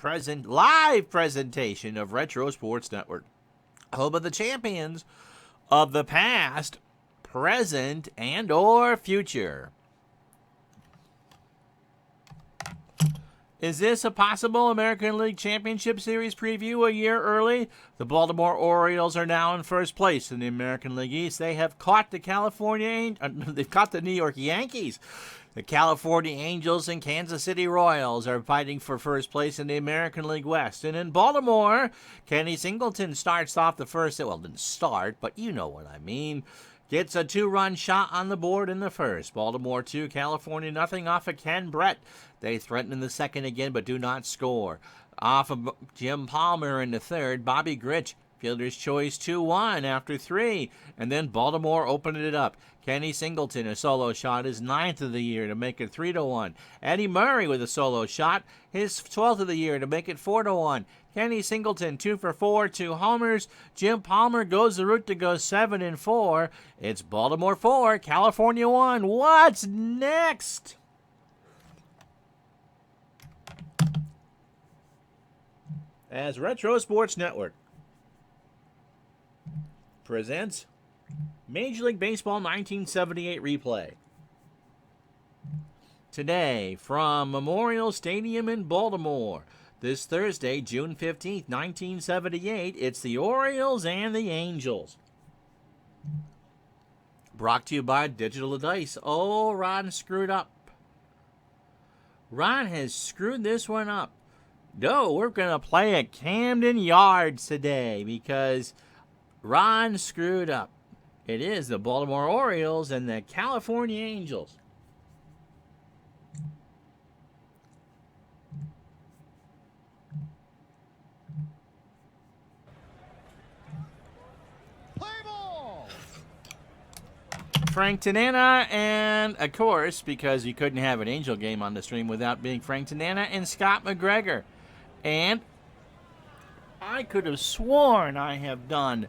live presentation of Retro Sports Network, home of the champions of the past, present, and or future. Is this a possible American League Championship Series preview a year early? The Baltimore Orioles are now in first place in the American League East. They have caught they've caught the New York Yankees. The California Angels and Kansas City Royals are fighting for first place in the American League West. And in Baltimore, Kenny Singleton starts off the first. Well, didn't start, but you know what I mean. Gets a 2-run shot on the board in the first. Baltimore 2, California nothing off of Ken Brett. They threaten in the second again, but do not score. Off of Jim Palmer in the third. Bobby Grich, fielder's choice 2-1 after 3. And then Baltimore opened it up. Kenny Singleton, a solo shot, his 9th of the year to make it 3-1. Eddie Murray with a solo shot, his 12th of the year to make it 4-1. Kenny Singleton, 2 for 4, 2 homers. Jim Palmer goes the route to go 7-4. It's Baltimore 4, California 1. What's next? As Retro Sports Network presents Major League Baseball 1978 replay. Today, from Memorial Stadium in Baltimore, this Thursday, June 15th, 1978, it's the Orioles and the Angels. Brought to you by Digital Dice. Oh, Ron screwed up. Ron has screwed this one up. No, we're going to play at Camden Yards today because Ron screwed up. It is the Baltimore Orioles and the California Angels. Play ball! Frank Tanana, and of course, because you couldn't have an Angel game on the stream without being Frank Tanana and Scott McGregor. And I could have sworn I have done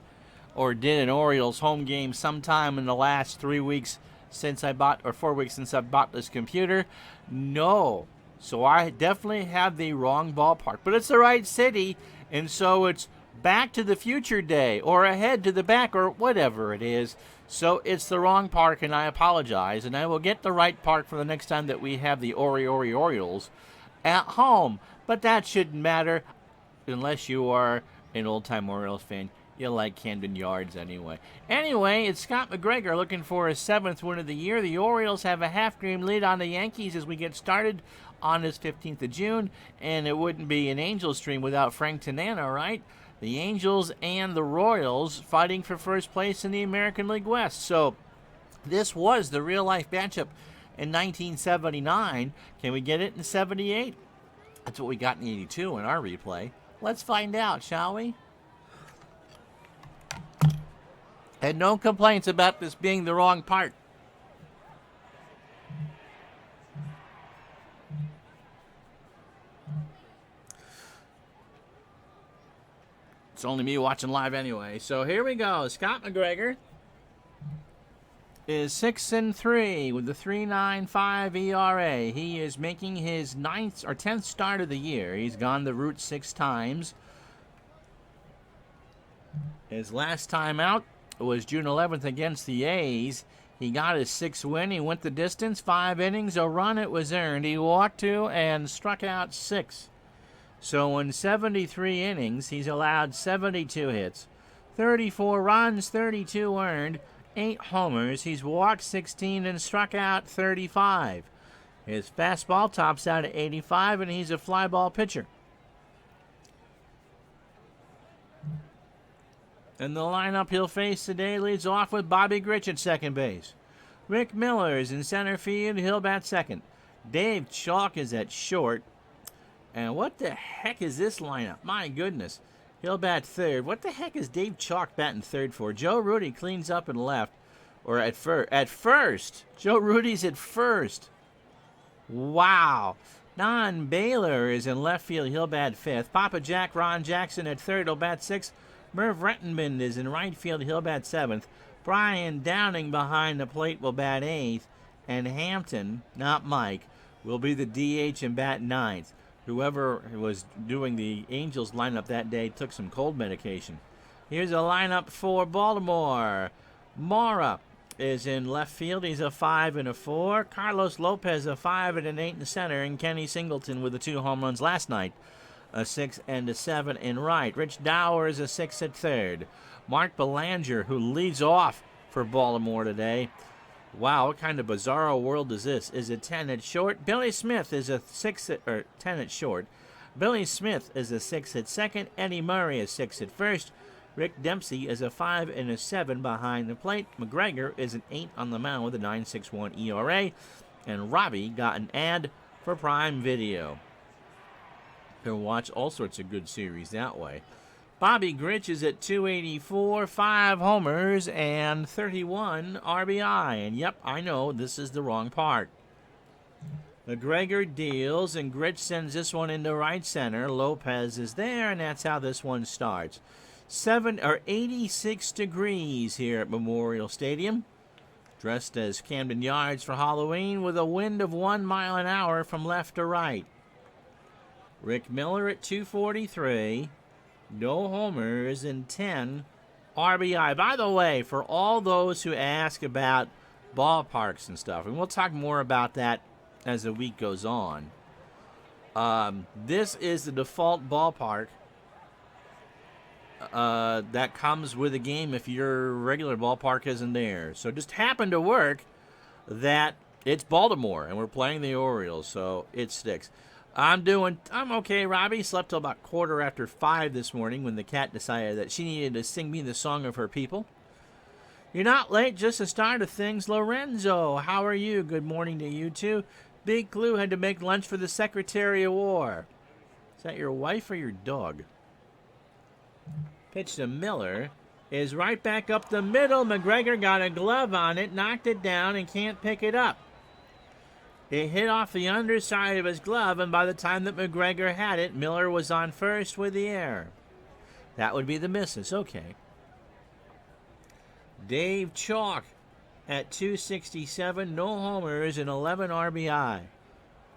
or did an Orioles home game sometime in the last 3 weeks since I bought, or 4 weeks since I bought this computer. No. So I definitely have the wrong ballpark. But it's the right city, and so it's Back to the Future Day, or Ahead to the Back, or whatever it is. So it's the wrong park, and I apologize. And I will get the right park for the next time that we have the Orioles at home. But that shouldn't matter unless you are an old-time Orioles fan. You like Camden Yards anyway. Anyway, it's Scott McGregor looking for his 7th win of the year. The Orioles have a half-game lead on the Yankees as we get started on this 15th of June. And it wouldn't be an Angels stream without Frank Tanana, right? The Angels and the Royals fighting for first place in the American League West. So this was the real-life matchup in 1979. Can we get it in 78? That's what we got in 82 in our replay. Let's find out, shall we? And no complaints about this being the wrong part. It's only me watching live anyway. So here we go. Scott McGregor is 6-3 with a 3.95 ERA. He is making his 9th or 10th start of the year. He's gone the route 6 times. His last time out was June 11th against the A's. He got his 6th win. He went the distance, 5 innings, a run it was earned. He walked 2 and struck out 6. So in 73 innings, he's allowed 72 hits, 34 runs, 32 earned, 8 homers. He's walked 16 and struck out 35. His fastball tops out at 85, and he's a fly ball pitcher. And the lineup he'll face today leads off with Bobby Grich at second base. Rick Miller is in center field. He'll bat second. Dave Chalk is at short. And what the heck is this lineup? My goodness. He'll bat third. What the heck is Dave Chalk batting third for? Joe Rudy cleans up and left. Or at first. Joe Rudy's at first. Wow. Don Baylor is in left field. He'll bat fifth. Papa Jack, Ron Jackson at third. He'll bat sixth. Merv Rettenmund is in right field. He'll bat seventh. Brian Downing behind the plate will bat eighth. And Hampton, not Mike, will be the DH and bat ninth. whoever was doing the Angels lineup that day took some cold medication. Here's a lineup for Baltimore. Mora is in left field. He's a 5 and a 4. Carlos Lopez a 5 and an 8 in center, and Kenny Singleton with the 2 home runs last night, a 6 and a 7 in right. Rich Dower is a 6 at third. Mark Belanger, who leads off for Baltimore today. Wow, what kind of bizarro world is this? Is a 10 at short. Billy Smith is a 10 at short. Billy Smith is a 6 at second. Eddie Murray is 6 at first. Rick Dempsey is a 5 and a 7 behind the plate. McGregor is an 8 on the mound with a 9.61 ERA. And Robbie got an ad for Prime Video. You can watch all sorts of good series that way. Bobby Grich is at 284, 5 homers, and 31 RBI. And yep, I know this is the wrong part. McGregor deals, and Grich sends this one into right center. Lopez is there, and that's how this one starts. 86 degrees here at Memorial Stadium. Dressed as Camden Yards for Halloween with a wind of 1 mile an hour from left to right. Rick Miller at 243. No homers and 10 RBI. By the way, for all those who ask about ballparks and stuff, and we'll talk more about that as the week goes on, this is the default ballpark that comes with the game if your regular ballpark isn't there. So it just happened to work that it's Baltimore, and we're playing the Orioles, so it sticks. I'm okay, Robbie. Slept till about 5:15 this morning when the cat decided that she needed to sing me the song of her people. You're not late, just the start of things. Lorenzo, how are you? Good morning to you, too. Big Clue had to make lunch for the Secretary of War. Is that your wife or your dog? Pitch to Miller is right back up the middle. McGregor got a glove on it, knocked it down, and can't pick it up. It hit off the underside of his glove, and by the time that McGregor had it, Miller was on first with the error. That would be the misses. Okay. Dave Chalk at 267, no homers and 11 RBI.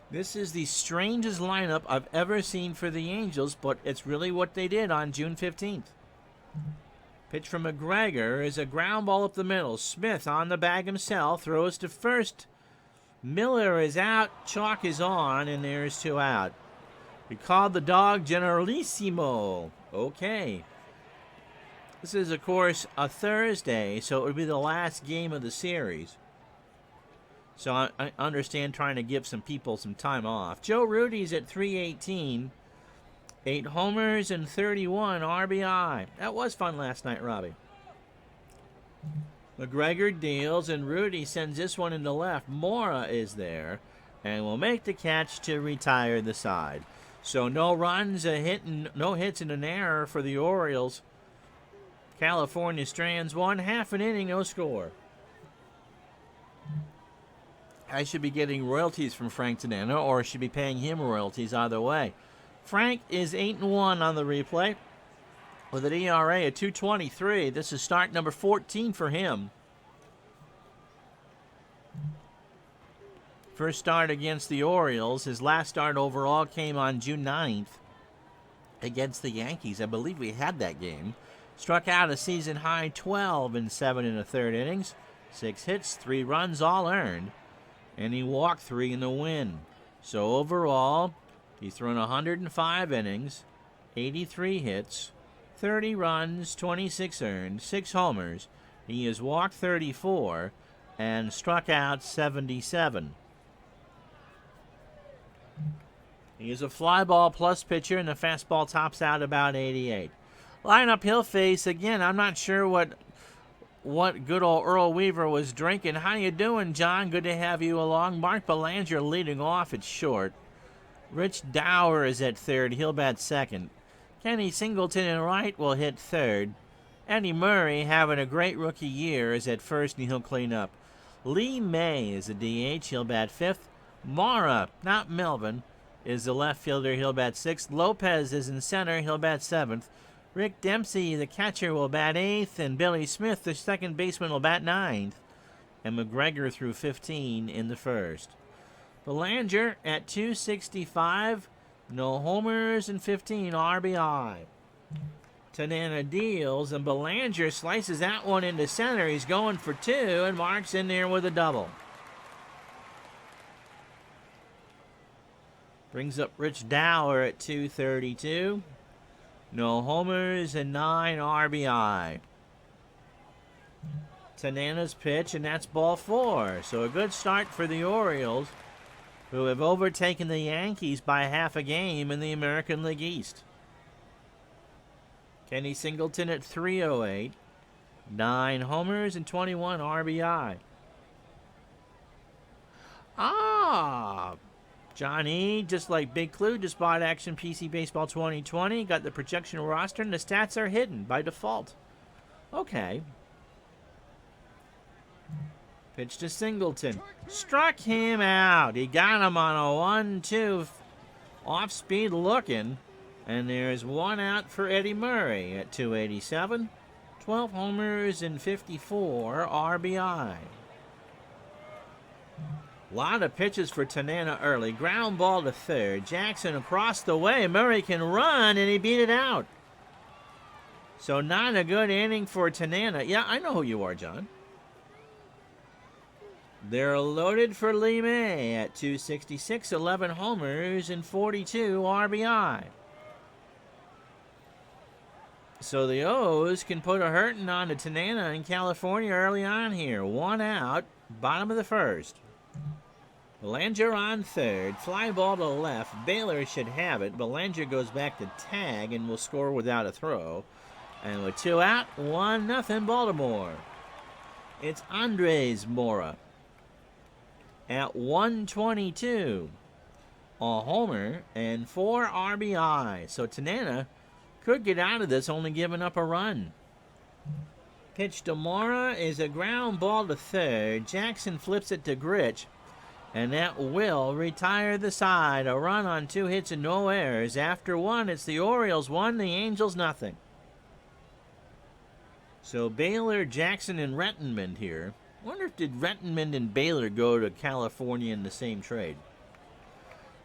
This is the strangest lineup I've ever seen for the Angels, but it's really what they did on June 15th. Pitch from McGregor is a ground ball up the middle. Smith on the bag himself, throws to first. Miller is out, Chalk is on, and there's 2 out. We called the dog Generalissimo. Okay. This is, of course, a Thursday, so it would be the last game of the series. So I understand trying to give some people some time off. Joe Rudy's at 318. 8 homers and 31 RBI. That was fun last night, Robbie. McGregor deals, and Rudy sends this one into left. Mora is there, and will make the catch to retire the side. So no runs, a hit, and no hits, and an error for the Orioles. California strands 1, half an inning, no score. I should be getting royalties from Frank Tanana, or I should be paying him royalties either way. Frank is 8-1 on the replay with an ERA of 2.23. This is start number 14 for him. First start against the Orioles. His last start overall came on June 9th against the Yankees. I believe we had that game. Struck out a season-high 12 in 7 1/3 innings. 6 hits, 3 runs, all earned. And he walked 3 in the win. So overall, he's thrown 105 innings, 83 hits, 30 runs, 26 earned, 6 homers. He has walked 34 and struck out 77. He is a fly ball plus pitcher, and the fastball tops out about 88. Lineup he'll face, again, I'm not sure what good old Earl Weaver was drinking. How you doing, John? Good to have you along. Mark Belanger leading off at short. Rich Dower is at third. He'll bat second. Kenny Singleton in right will hit third. Eddie Murray, having a great rookie year, is at first, and he'll clean up. Lee May is a DH. He'll bat fifth. Mara, not Melvin, is the left fielder. He'll bat sixth. Lopez is in center. He'll bat seventh. Rick Dempsey, the catcher, will bat eighth. And Billy Smith, the second baseman, will bat ninth. And McGregor threw 15 in the first. Belanger at 265. No homers and 15 RBI. Tanana deals, and Belanger slices that one into center. He's going for 2, and Mark's in there with a double. Brings up Rich Dower at 232. No homers and 9 RBI. Tanana's pitch, and that's ball 4. So a good start for the Orioles, who have overtaken the Yankees by half a game in the American League East. Kenny Singleton at 308. 9 homers and 21 RBI. Johnny, just like Big Clue, just bought Action PC Baseball 2020. Got the projection roster, and the stats are hidden by default. Okay. Pitch to Singleton. Struck him out. He got him on a 1-2 off-speed looking. And there's 1 out for Eddie Murray at 287. 12 homers and 54 RBI. A lot of pitches for Tanana early. Ground ball to third. Jackson across the way. Murray can run, and he beat it out. So not a good inning for Tanana. Yeah, I know who you are, John. They're loaded for Lee May at 266. 11 homers and 42 RBI. So the O's can put a hurting on to Tanana in California early on here. 1 out, bottom of the first. Belanger on third. Fly ball to left. Baylor should have it. Belanger goes back to tag and will score without a throw. And with 2 out, 1-0 Baltimore. It's Andres Mora at 122. A homer and 4 RBI. So Tanana could get out of this only giving up a run. Pitch to Mora is a ground ball to third. Jackson flips it to Grich, and that will retire the side. A run on 2 hits and no errors. After 1, it's the Orioles 1, the Angels nothing. So Baylor, Jackson, and Rettenmund here. I wonder if did Rettenmund and Baylor go to California in the same trade.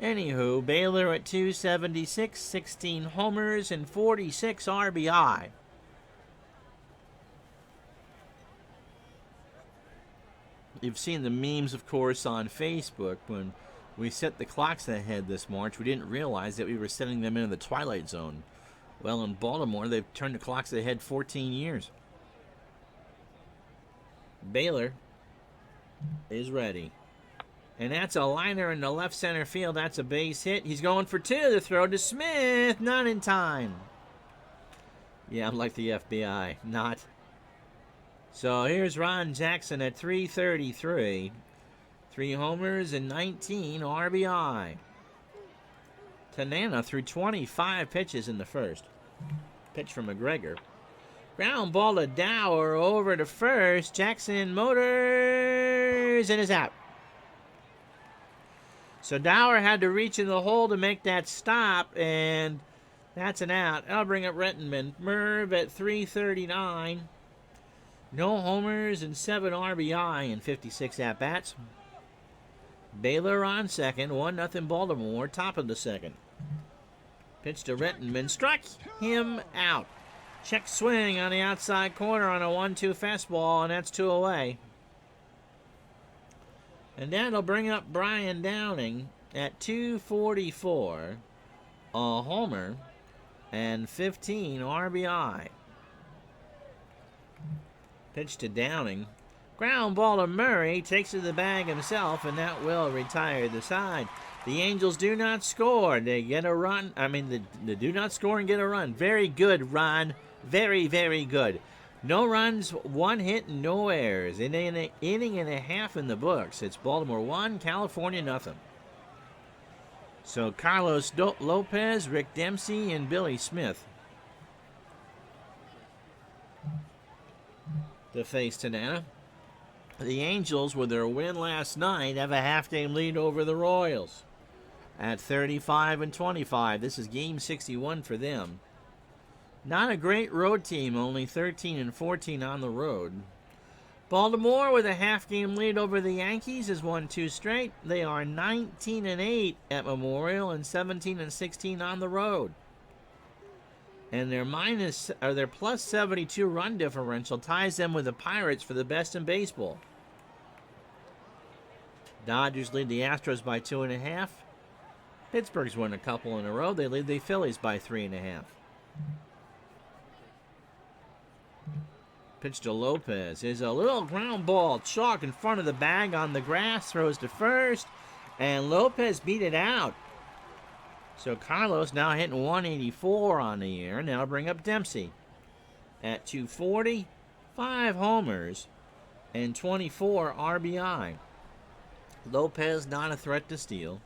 Anywho, Baylor at 276, 16 homers and 46 RBI. You've seen the memes, of course, on Facebook. When we set the clocks ahead this March, we didn't realize that we were setting them into the twilight zone. Well, in Baltimore, they've turned the clocks ahead 14 years. Baylor is ready. And that's a liner in the left center field. That's a base hit. He's going for 2. The throw to Smith. Not in time. Yeah, I'm like the FBI. Not. So here's Ron Jackson at 333. 3 homers and 19 RBI. Tanana threw 25 pitches in the first. Pitch from McGregor. Ground ball to Dower over to first. Jackson motors and is out. So Dower had to reach in the hole to make that stop, and that's an out. I'll bring up Rettenmund. Merv at 339. No homers and 7 RBI in 56 at-bats. Baylor on second. 1-0 Baltimore. Top of the second. Pitch to Rettenmund. Struck him out. Check swing on the outside corner on a 1-2 fastball, and that's 2 away. And that'll bring up Brian Downing at 244. A homer and 15 RBI. Pitch to Downing. Ground ball to Murray. Takes it to the bag himself, and that will retire the side. The Angels do not score. They get a run. They do not score and get a run. Very good, Ron. Very, very good. No runs, 1 hit, and no errors. In an inning and a half in the books. It's Baltimore 1, California nothing. So Carlos Lopez, Rick Dempsey, and Billy Smith to face Tanana. The Angels, with their win last night, have a half-game lead over the Royals at 35-25. This is game 61 for them. Not a great road team, only 13-14 on the road. Baltimore, with a half-game lead over the Yankees, has won 2 straight. They are 19-8 at Memorial and 17-16 on the road. And their plus 72 run differential ties them with the Pirates for the best in baseball. Dodgers lead the Astros by 2.5. Pittsburgh's won a couple in a row. They lead the Phillies by 3.5. Pitch to Lopez is a little ground ball. Chalk in front of the bag on the grass. Throws to first. And Lopez beat it out. So Carlos now hitting 184 on the year. Now bring up Dempsey at 240. 5 homers and 24 RBI. Lopez not a threat to steal.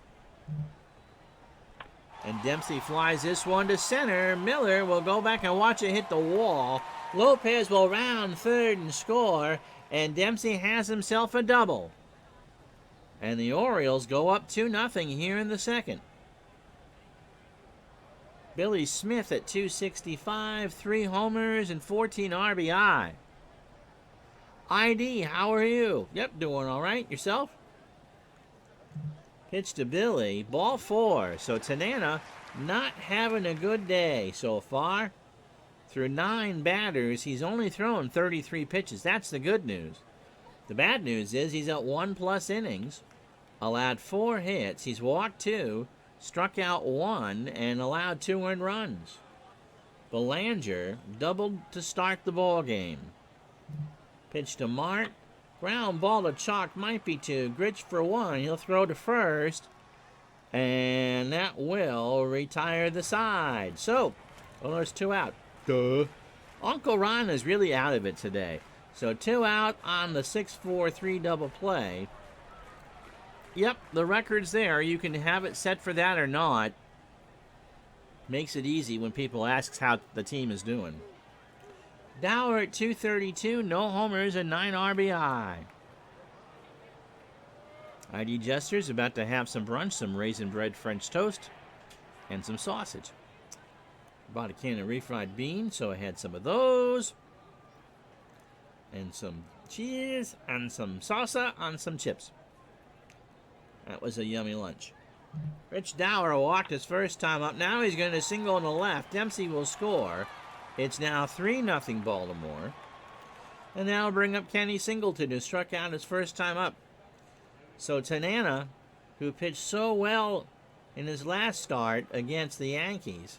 And Dempsey flies this one to center. Miller will go back and watch it hit the wall. Lopez will round third and score. And Dempsey has himself a double. And the Orioles go up 2-0 here in the second. Billy Smith at 265, 3 homers and 14 RBI. ID, how are you? Yep, doing all right. Yourself? Pitch to Billy, ball 4. So Tanana not having a good day so far. Through 9 batters, he's only thrown 33 pitches. That's the good news. The bad news is he's at 1+ innings, allowed 4 hits. He's walked 2, struck out 1, and allowed 2 earned runs. Belanger doubled to start the ball game. Pitch to Mart. Ground ball to Chalk, might be 2. Gritch for 1. He'll throw to first. And that will retire the side. So, well, there's 2 out. Duh. Uncle Ron is really out of it today. So 2 out on the 6-4-3 double play. Yep, the record's there. You can have it set for that or not. Makes it easy when people ask how the team is doing. Dower at 232, no homers and 9 RBI. ID Jester's about to have some brunch, some raisin bread French toast, and some sausage. Bought a can of refried beans, so I had some of those. And some cheese, and some salsa on some chips. That was a yummy lunch. Rich Dower walked his first time up. Now he's going to single on the left. Dempsey will score. It's now 3-0 Baltimore. And now bring up Kenny Singleton, who struck out his first time up. So Tanana, who pitched so well in his last start against the Yankees,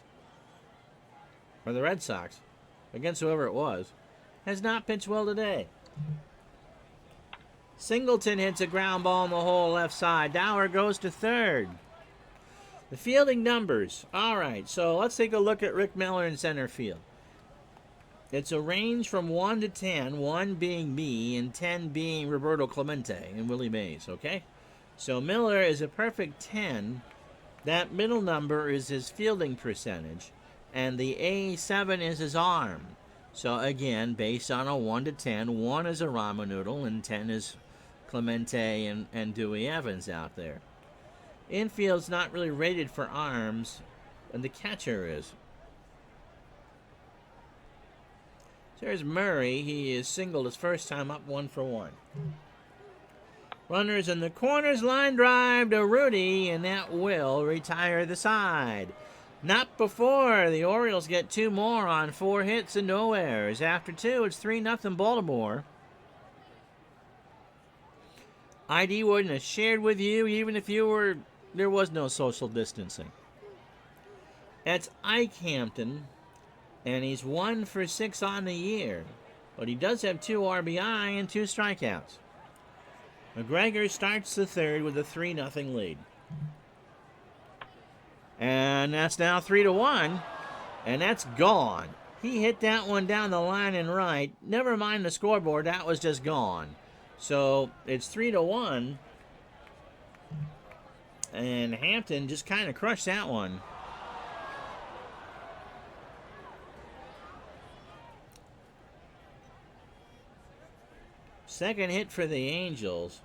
or the Red Sox, against whoever it was, has not pitched well today. Singleton hits a ground ball in the hole left side. Dower goes to third. The fielding numbers. All right, so let's take a look at Rick Miller in center field. It's a range from 1 to 10, 1 being me and 10 being Roberto Clemente and Willie Mays, okay? So Miller is a perfect 10. That middle number is his fielding percentage, and the A7 is his arm. So again, based on a 1 to 10, 1 is a ramen noodle and 10 is Clemente and Dewey Evans out there. Infield's not really rated for arms, and the catcher is. There's Murray. He is singled his first time up, 1 for 1. Runners in the corners, line drive to Rudy, and that will retire the side. Not before the Orioles get 2 more on 4 hits and no errors. After 2, it's 3-0 Baltimore. ID wouldn't have shared with you even if there was no social distancing. That's Ike Hampton. And he's 1 for 6 on the year. But he does have 2 RBI and 2 strikeouts. McGregor starts the third with a 3-0 lead. And that's now 3-1. And that's gone. He hit that one down the line and right. Never mind the scoreboard. That was just gone. So it's 3-1. And Hampton just kind of crushed that one. Second hit for the Angels.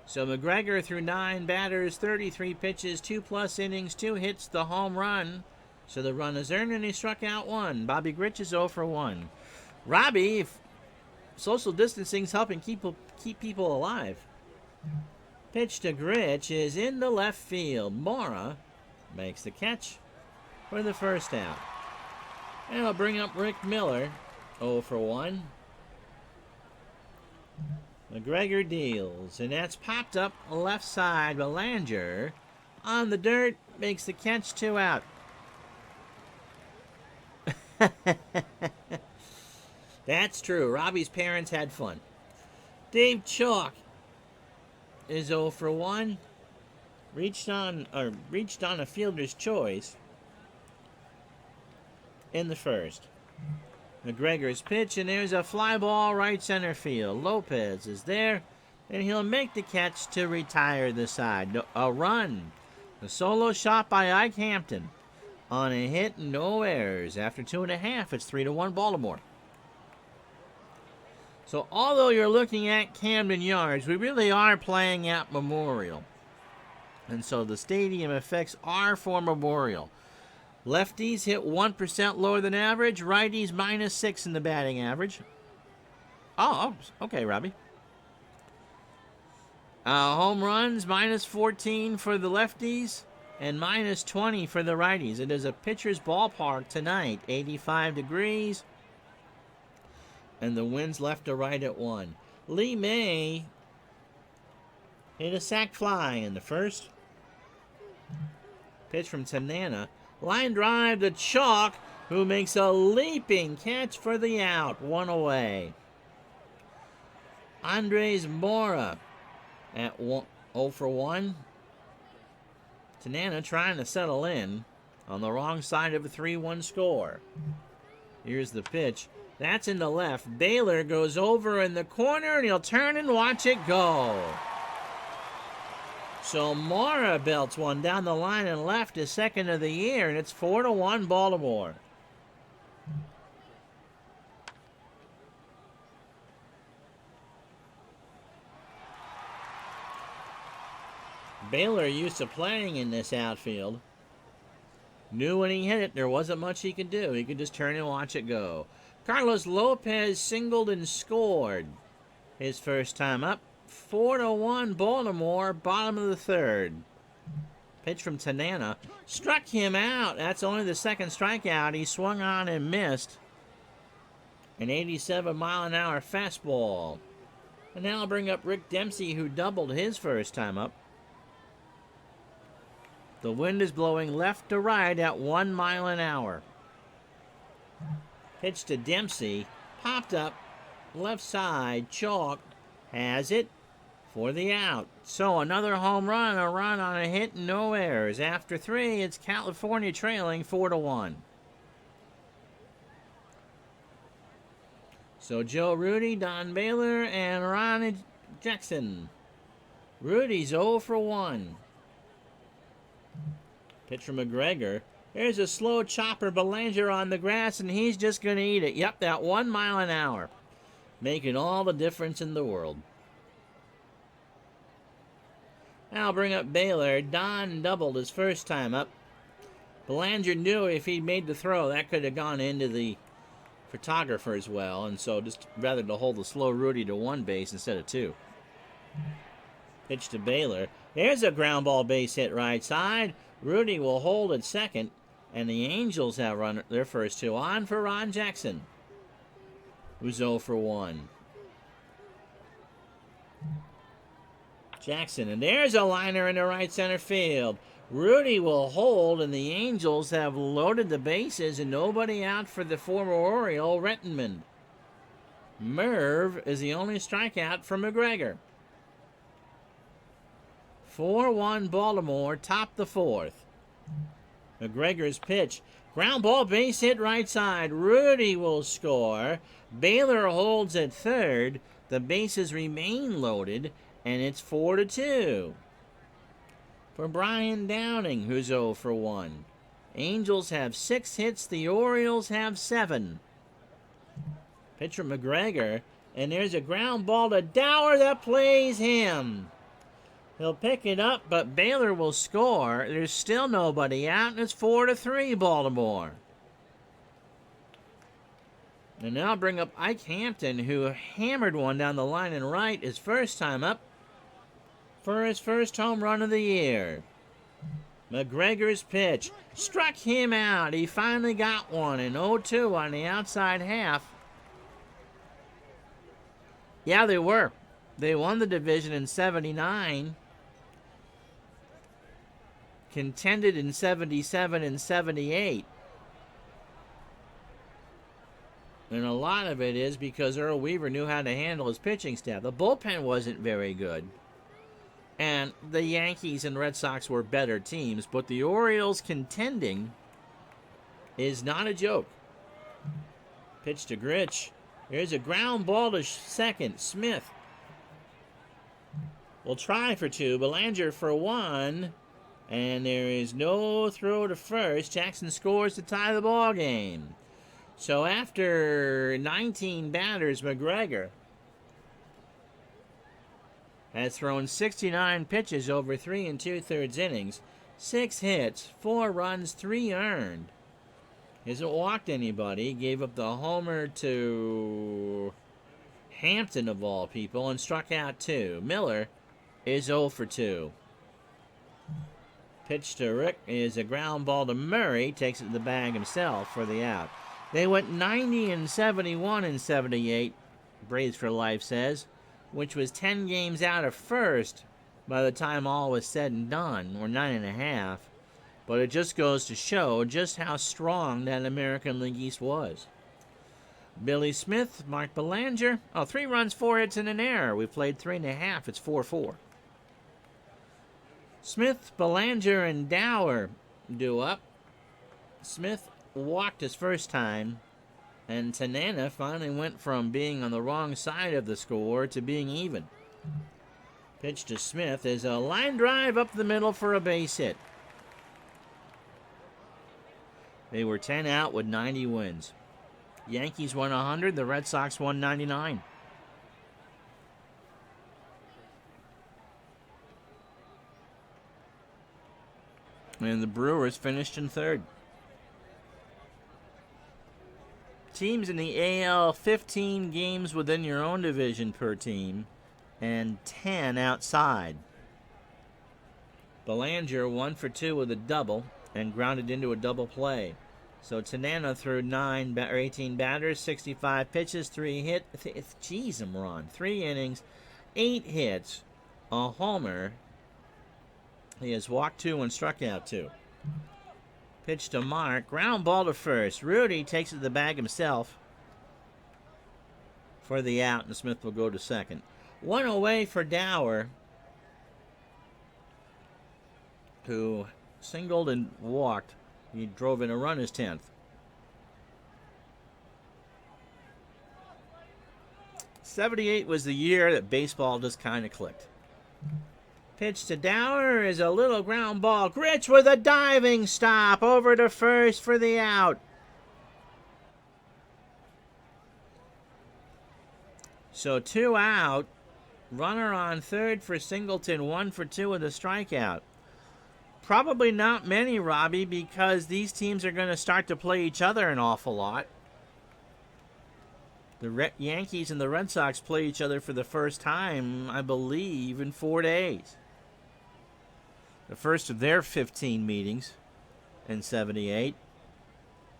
So McGregor threw 9 batters, 33 pitches, 2+ innings, 2 hits, the home run. So the run is earned and he struck out 1. Bobby Grich is 0 for 1. Robbie social distancing's helping keep people alive. Pitch to Grich is in the left field. Mora makes the catch for the first out. And I'll bring up Rick Miller, 0 for 1. McGregor deals, and that's popped up left side. Belanger on the dirt makes the catch, 2 out. That's true. Robbie's parents had fun. Dave Chalk is 0 for 1. Reached on a fielder's choice in the first. McGregor's pitch, and there's a fly ball right center field. Lopez is there, and he'll make the catch to retire the side. A run. A solo shot by Ike Hampton on a hit, no errors. After 2.5, it's 3-1 Baltimore. So although you're looking at Camden Yards, we really are playing at Memorial. And so the stadium effects are for Memorial. Lefties hit 1% lower than average. Righties -6 in the batting average. Oh, okay, Robbie. Home runs -14 for the lefties and -20 for the righties. It is a pitcher's ballpark tonight, 85 degrees. And the wind's left to right at 1. Lee May hit a sac fly in the first. Pitch from Tanana. Line drive to Chalk, who makes a leaping catch for the out. 1 away. Andres Mora at 0 for 1. Tanana trying to settle in on the wrong side of a 3-1 score. Here's the pitch. That's in the left. Baylor goes over in the corner, and he'll turn and watch it go. So Mora belts one down the line and left, his second of the year, and it's 4-1 Baltimore. Baylor used to playing in this outfield. Knew when he hit it, there wasn't much he could do. He could just turn and watch it go. Carlos Lopez singled and scored his first time up. 4-1 Baltimore, bottom of the third. Pitch from Tanana. Struck him out. That's only the second strikeout. He swung on and missed. An 87-mile-an-hour fastball. And now I'll bring up Rick Dempsey, who doubled his first time up. The wind is blowing left to right at 1 mile an hour. Pitch to Dempsey. Popped up. Left side. Chalk has it for the out. So another home run, a run on a hit, no errors. After 3, it's California trailing 4-1. So Joe Rudy, Don Baylor, and Ron Jackson. Rudy's 0 for 1. Pitch from McGregor. There's a slow chopper, Belanger on the grass, and he's just going to eat it. Yep, that 1 mile an hour. Making all the difference in the world. Now I'll bring up Baylor. Don doubled his first time up. Belanger knew if he'd made the throw, that could have gone into the photographer as well, and so just rather to hold the slow Rudy to 1 base instead of 2. Pitch to Baylor. There's a ground ball base hit right side. Rudy will hold at second, and the Angels have run their first 2 on for Ron Jackson, who's 0 for 1. Jackson, and there's a liner in the right center field. Rudy will hold, and the Angels have loaded the bases, and nobody out for the former Oriole, Rettenmund. Merv is the only strikeout for McGregor. 4-1 Baltimore, top the 4th. McGregor's pitch. Ground ball base hit right side. Rudy will score. Baylor holds at third. The bases remain loaded, and it's 4-2. For Brian Downing, who's 0 for 1. Angels have 6 hits. The Orioles have 7. Pitch from McGregor, and there's a ground ball to Dower that plays him. He'll pick it up, but Baylor will score. There's still nobody out, and it's 4-3 Baltimore. And now bring up Ike Hampton, who hammered one down the line and right his first time up for his first home run of the year. McGregor's pitch struck him out. He finally got one in 0-2 on the outside half. Yeah, they were. They won the division in 79, contended in 77 and 78. And a lot of it is because Earl Weaver knew how to handle his pitching staff. The bullpen wasn't very good. And the Yankees and Red Sox were better teams. But the Orioles contending is not a joke. Pitch to Grich. There's a ground ball to second. Smith will try for two. Belanger for one. And there is no throw to first. Jackson scores to tie the ball game. So after 19 batters, McGregor has thrown 69 pitches over 3 2/3 innings, 6 hits, 4 runs, 3 earned. Hasn't walked anybody. Gave up the homer to Hampton, of all people, and struck out 2. Miller is 0 for 2. Pitch to Rick is a ground ball to Murray. Takes it to the bag himself for the out. They went 90 and 71 and 78, Braves for Life says, which was 10 games out of first by the time all was said and done, or 9.5. But it just goes to show just how strong that American League East was. Billy Smith, Mark Belanger. 3 runs, 4 hits, and an error. We played 3.5. It's 4-4. Smith, Belanger, and Dower do up. Smith walked his first time, and Tanana finally went from being on the wrong side of the score to being even. Pitch to Smith is a line drive up the middle for a base hit. They were 10 out with 90 wins. Yankees won 100, the Red Sox won 99. And the Brewers finished in third. Teams in the AL, 15 games within your own division per team, and 10 outside. Belanger 1 for 2 with a double and grounded into a double play. So Tanana threw 18 batters, 65 pitches, 3 hits. Jeez, I'm wrong. 3 innings, 8 hits, a homer. He has walked 2 and struck out 2. Pitch to Mark. Ground ball to first. Rudy takes it to the bag himself for the out, and Smith will go to second. 1 away for Dower, who singled and walked. He drove in a run his 10th. '78 was the year that baseball just kind of clicked. Pitch to Dower is a little ground ball. Grich with a diving stop over to first for the out. So 2 out. Runner on third for Singleton. 1 for 2 with a strikeout. Probably not many, Robbie, because these teams are going to start to play each other an awful lot. The Yankees and the Red Sox play each other for the first time, I believe, in 4 days. The first of their 15 meetings in '78.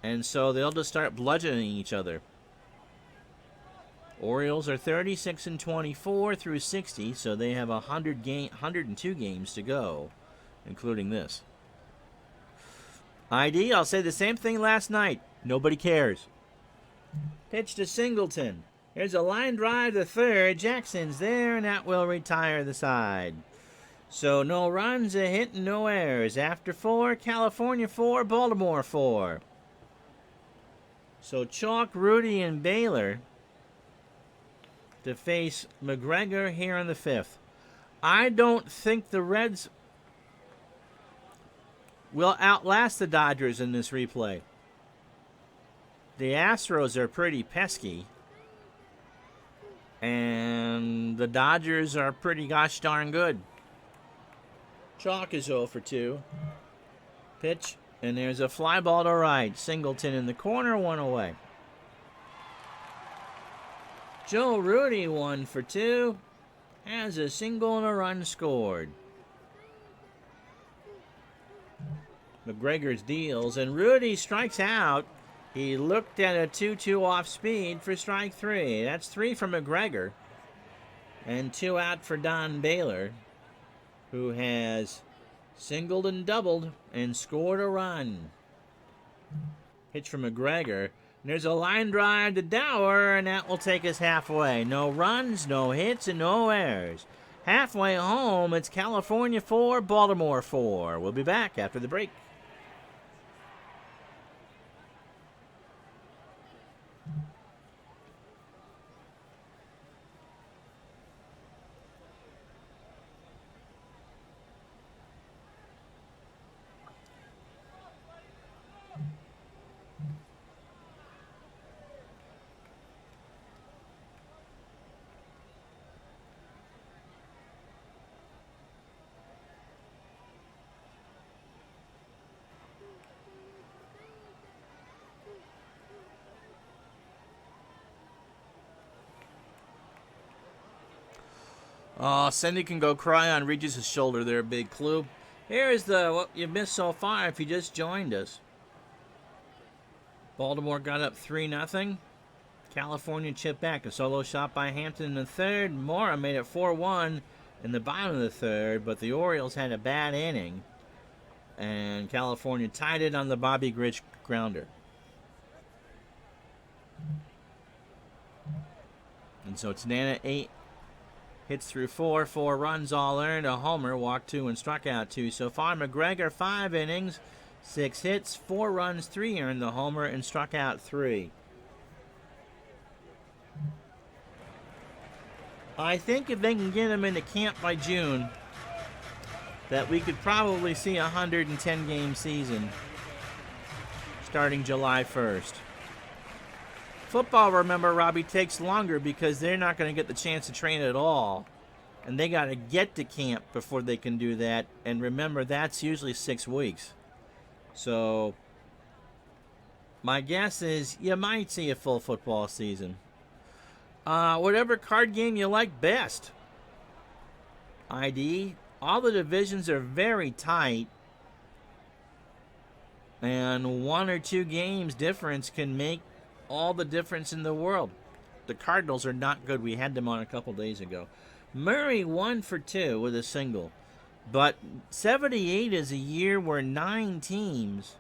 And so they'll just start bludgeoning each other. Orioles are 36 and 24 through 60, so they have 102 games to go, including this. ID, I'll say the same thing last night. Nobody cares. Pitch to Singleton. There's a line drive to third. Jackson's there, and that will retire the side. So no runs, a hit, and no errors. After 4, California 4, Baltimore 4. So Chalk, Rudy, and Baylor to face McGregor here in the 5th. I don't think the Reds will outlast the Dodgers in this replay. The Astros are pretty pesky, and the Dodgers are pretty gosh darn good. Chalk is 0 for 2. Pitch, and there's a fly ball to right. Singleton in the corner, 1 away. Joe Rudy, 1 for 2, has a single and a run scored. McGregor's deals, and Rudy strikes out. He looked at a 2-2 off speed for strike 3. That's 3 for McGregor, and 2 out for Don Baylor, who has singled and doubled and scored a run. Pitch from McGregor. There's a line drive to Dower, and that will take us halfway. No runs, no hits, and no errors. Halfway home, it's California 4, Baltimore 4. We'll be back after the break. Oh, Cindy can go cry on Regis' shoulder there, Big Clue. Here's what you missed so far if you just joined us. Baltimore got up 3-0. California chipped back. A solo shot by Hampton in the third. Mora made it 4-1 in the bottom of the third, but the Orioles had a bad inning, and California tied it on the Bobby Grich grounder. And so it's Nana 8. Hits through 4 runs all earned, a homer, walked 2 and struck out 2. So far, McGregor 5 innings, 6 hits, 4 runs, 3 earned, the homer, and struck out 3. I think if they can get him into camp by June, that we could probably see a 110-game season starting July 1st. Football, remember, Robbie, takes longer because they're not going to get the chance to train at all. And they got to get to camp before they can do that. And remember, that's usually 6 weeks. So my guess is you might see a full football season. Whatever card game you like best. ID. All the divisions are very tight. And 1 or 2 games difference can make all the difference in the world. The Cardinals are not good. We had them on a couple days ago. Murray 1 for 2 with a single. But 78 is a year where 9 teams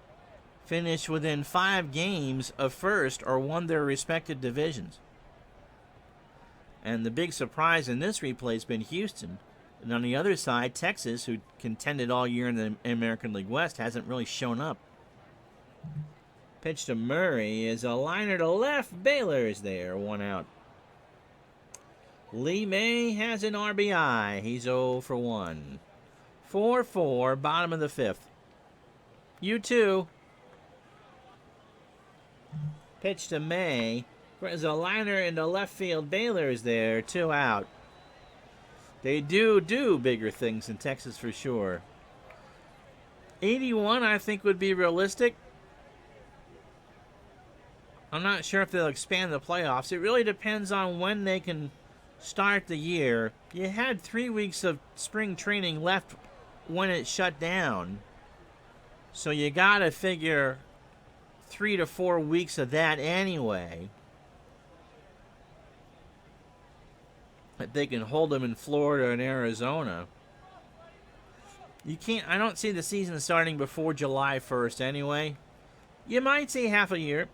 finished within 5 games of first or won their respective divisions. And the big surprise in this replay has been Houston. And on the other side, Texas, who contended all year in the American League West, hasn't really shown up. Pitch to Murray is a liner to left. Baylor is there, 1 out. Lee May has an RBI. He's 0 for 1. 4-4, bottom of the 5th. You too. Pitch to May. There's a liner into left field. Baylor is there, 2 out. They do bigger things in Texas for sure. 81, I think, would be realistic. I'm not sure if they'll expand the playoffs. It really depends on when they can start the year. You had 3 weeks of spring training left when it shut down. So you got to figure 3 to 4 weeks of that anyway. But they can hold them in Florida and Arizona. I don't see the season starting before July 1st anyway. You might see half a year.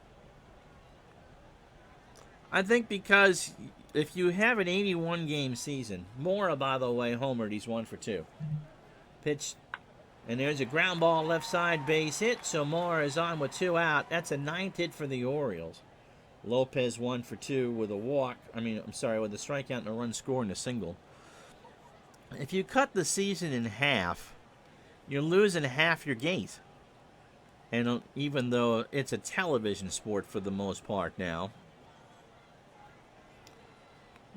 I think because if you have an 81-game season, Mora, by the way, homered. He's 1 for 2. Pitch, and there's a ground ball left side base hit, so Mora is on with 2 out. That's a 9th hit for the Orioles. Lopez 1 for 2 with a walk. With a strikeout and a run score and a single. If you cut the season in half, you're losing half your gains. And even though it's a television sport for the most part now,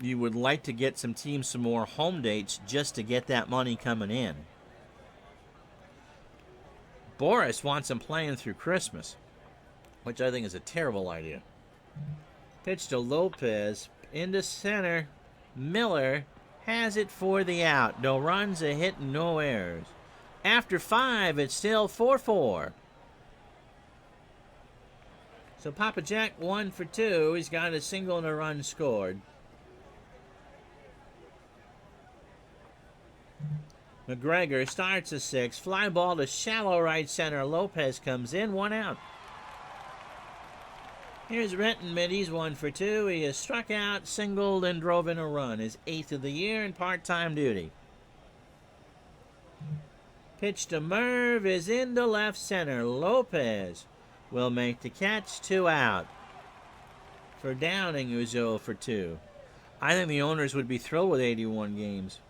you would like to get some teams some more home dates just to get that money coming in. Boris wants them playing through Christmas, which I think is a terrible idea. Pitch to Lopez, into center. Miller has it for the out. No runs, a hit, and no errors. After 5, it's still 4-4. So Papa Jack 1 for 2. He's got a single and a run scored. McGregor starts a 6. Fly ball to shallow right center. Lopez comes in. 1 out. Here's Renton Mid. He's 1 for 2. He has struck out, singled, and drove in a run. His 8th of the year in part-time duty. Pitch to Merv is into left center. Lopez will make the catch. 2 out. For Downing, who's 0 for 2. I think the owners would be thrilled with 81 games.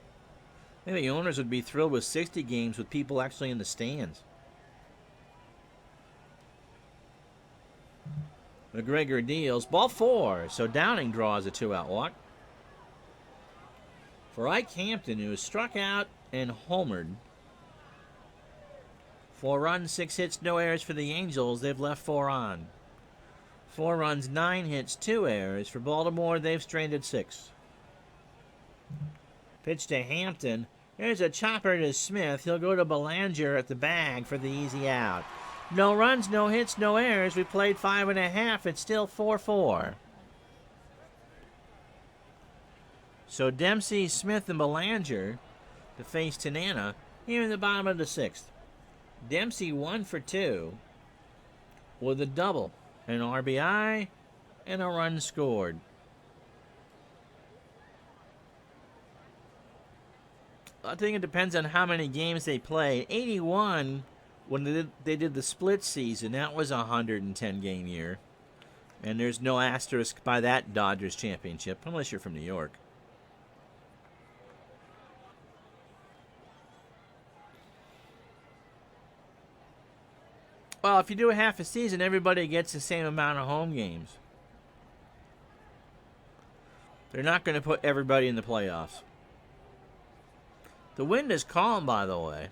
I think the owners would be thrilled with 60 games with people actually in the stands. McGregor deals. Ball 4. So Downing draws a 2-out walk. For Ike Hampton, who was struck out and homered. 4 runs, 6 hits, no errors for the Angels. They've left 4 on. 4 runs, 9 hits, 2 errors. For Baltimore, they've stranded 6. Pitch to Hampton. There's a chopper to Smith. He'll go to Belanger at the bag for the easy out. No runs, no hits, no errors. We played 5.5. It's still 4-4. So Dempsey, Smith, and Belanger to face Tanana here in the bottom of the 6th. Dempsey 1 for 2 with a double, an RBI, and a run scored. I think it depends on how many games they play. 81, when they did the split season, that was a 110-game year. And there's no asterisk by that Dodgers championship, unless you're from New York. Well, if you do a half a season, everybody gets the same amount of home games. They're not going to put everybody in the playoffs. The wind is calm, by the way.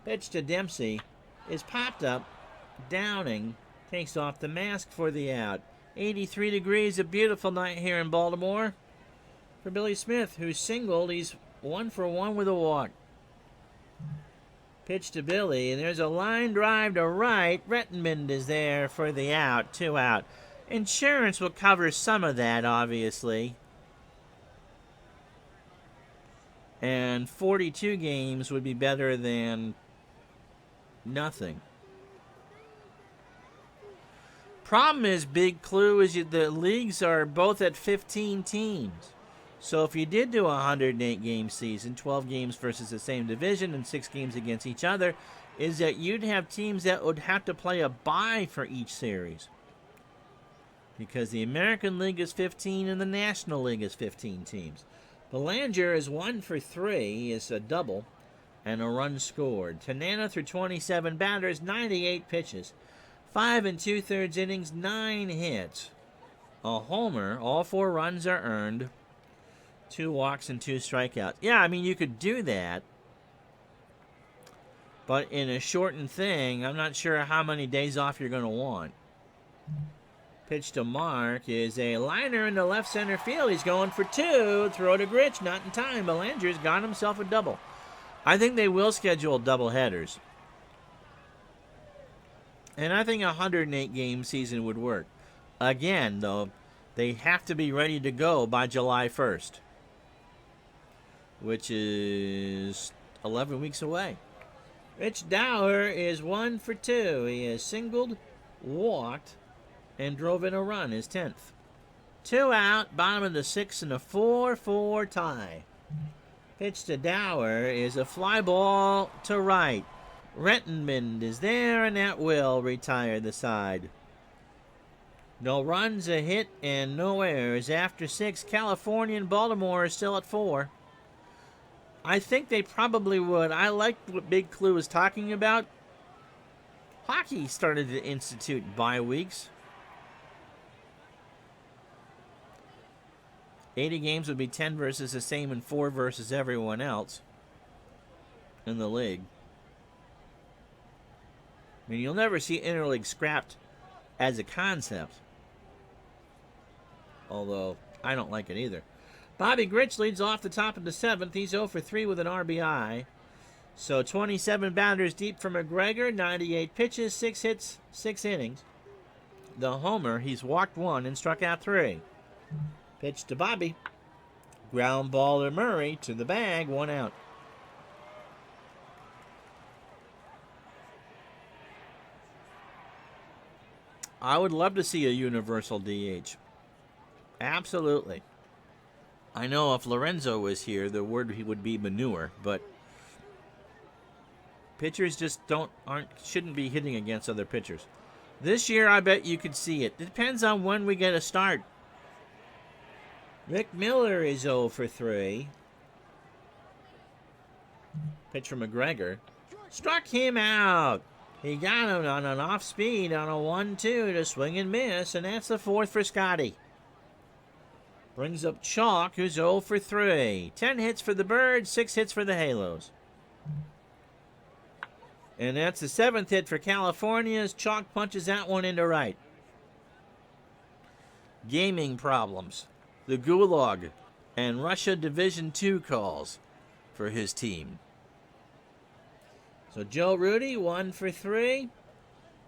Pitch to Dempsey is popped up. Downing takes off the mask for the out. 83 degrees, a beautiful night here in Baltimore. For Billy Smith, who's singled, he's 1 for 1 with a walk. Pitch to Billy, and there's a line drive to right. Rettenmund is there for the out. 2 out. Insurance will cover some of that, obviously. And 42 games would be better than nothing. Problem is, big clue is the leagues are both at 15 teams. So if you did do a 108-game season, 12 games versus the same division and 6 games against each other, is that you'd have teams that would have to play a bye for each series. Because the American League is 15 and the National League is 15 teams. Belanger is 1 for 3, is a double, and a run scored. Tanana through 27 batters, 98 pitches, 5 2/3 innings, 9 hits, a homer. All 4 runs are earned, 2 walks and 2 strikeouts. Yeah, I mean, you could do that, but in a shortened thing, I'm not sure how many days off you're going to want. Pitch to Mark is a liner into left center field. He's going for 2. Throw to Gritch, not in time. Belanger's got himself a double. I think they will schedule double headers. And I think a 108-game season would work. Again, though, they have to be ready to go by July 1st, which is 11 weeks away. Rich Dower is 1 for 2. He has singled, walked, and drove in a run, his 10th. 2 out, bottom of the 6th, and a 4-4 tie. Pitch to Dower is a fly ball to right. Rettenmund is there, and that will retire the side. No runs, a hit, and no errors. After 6, California and Baltimore are still at 4. I think they probably would. I like what Big Clue was talking about. Hockey started to institute bye weeks. 80 games would be 10 versus the same and 4 versus everyone else in the league. I mean, you'll never see interleague scrapped as a concept. Although, I don't like it either. Bobby Grich leads off the top of the 7th. He's 0 for 3 with an RBI. So 27 batters deep for McGregor, 98 pitches, 6 hits, 6 innings. The homer, he's walked 1 and struck out 3. Pitch to Bobby. Ground ball to Murray to the bag, 1 out. I would love to see a universal DH. Absolutely. I know if Lorenzo was here, the word would be manure, but pitchers just shouldn't be hitting against other pitchers. This year, I bet you could see it. It depends on when we get a start. Rick Miller is 0 for 3. Pitch from McGregor. Struck him out. He got him on an off speed on a 1-2 to swing and miss, and that's the 4th for Scotty. Brings up Chalk, who's 0 for 3. 10 hits for the Birds, 6 hits for the Halos. And that's the 7th hit for California as Chalk punches that one into right. Gaming problems. The Gulag and Russia Division II calls for his team. So Joe Rudy, 1 for 3.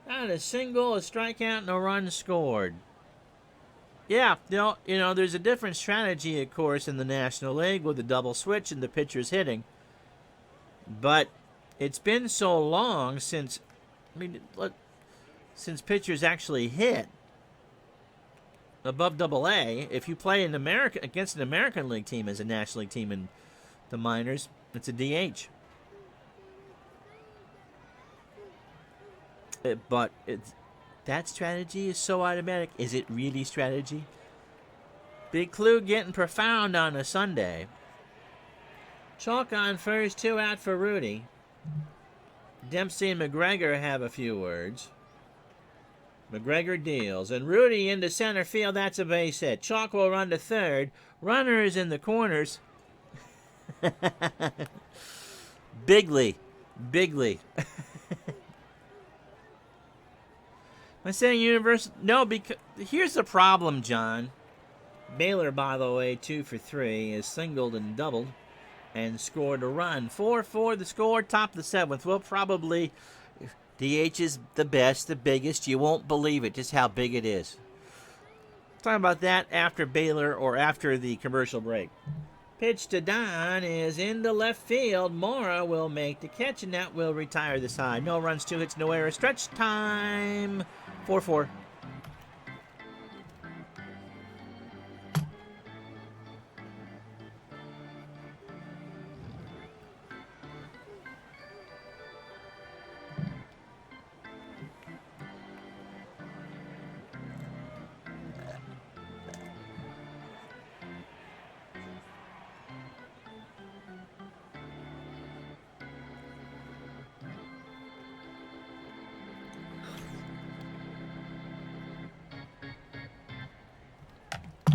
Not a single, a strikeout, and a run scored. Yeah, there's a different strategy, of course, in the National League with the double switch and the pitchers hitting. But it's been so long since pitchers actually hit above Double-A. If you play against an American League team as a National League team in the minors, it's a DH. But that strategy is so automatic. Is it really strategy? Big Clue getting profound on a Sunday. Chalk on first, 2 out for Rudy. Dempsey and McGregor have a few words. McGregor deals, and Rudy into center field. That's a base hit. Chalk will run to third. Runners in the corners. Bigly. Am I saying universal? No, because here's the problem, John. Baylor, by the way, 2 for 3, is singled and doubled and scored a run. 4-4 the score, top of the 7th. Well, probably DH is the best, the biggest. You won't believe it, just how big it is. Talking about that after Baylor or after the commercial break. Pitch to Don is into left field. Mora will make the catch, and that will retire the side. No runs, 2 hits, no errors. Stretch time. 4-4.